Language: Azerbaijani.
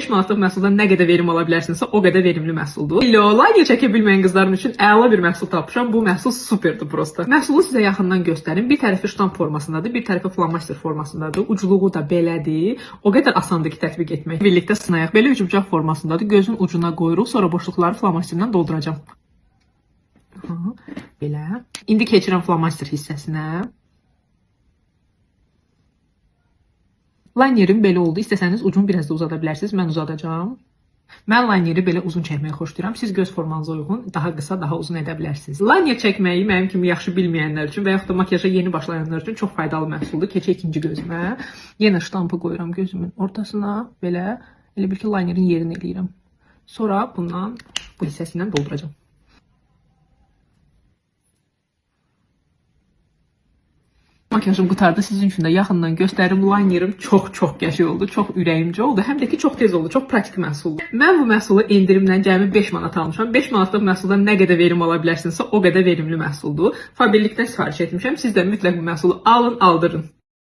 5 manatlıq məhsuldan nə qədər verim ala bilərsinizsə, o qədər verimli məhsuldur. Liner çəkə bilməyən qızlarım üçün əla bir məhsul tapmışam. Bu məhsul superdir prosta. Məhsulu sizə yaxından göstərim. Bir tərəfi ştamp formasındadır, bir tərəfi flomaster formasındadır. Ucluğu da belədir. O qədər asandır ki, tətbiq etmək. Birlikdə sınayaq. Belə üçbucaq formasındadır. Gözün ucuna qoyuruq, sonra boşluqları flomasterlə dolduracağam. Belə. İndi keçirəm flomaster hissəsinə. Linerim belə oldu. İstəsəniz ucunu biraz da uzada bilərsiniz. Mən uzadacağım. Mən lineri belə uzun çəkməyi xoşlayıram. Siz göz formanıza uyğun daha qısa, daha uzun edə bilərsiniz. Liner çəkməyi mənim kimi yaxşı bilməyənlər üçün və yaxud da makyaja yeni başlayanlar üçün çox faydalı məhsuldur. Keçək ikinci gözümə. Yenə ştampı qoyuram gözümün ortasına. Belə. Elə bil ki, linerin yerini eləyirəm. Sonra bundan bu hissəsindən dolduracağım. Makyajım qutardı. Sizin üçün də yaxından göstərim. Linerim çox qəşəng oldu. Çox ürəyimcə oldu. Həm də ki, çox tez oldu. Çox praktik məhsuldur. Mən bu məhsulu endirimlə cəmi 5 manat almışam. 5 manatlıq məhsuldan nə qədər verim ala bilərsinizsə, o qədər verimli məhsuldur. Fabirlikdən sifariş etmişəm. Siz də mütləq bu məhsulu alın, aldırın.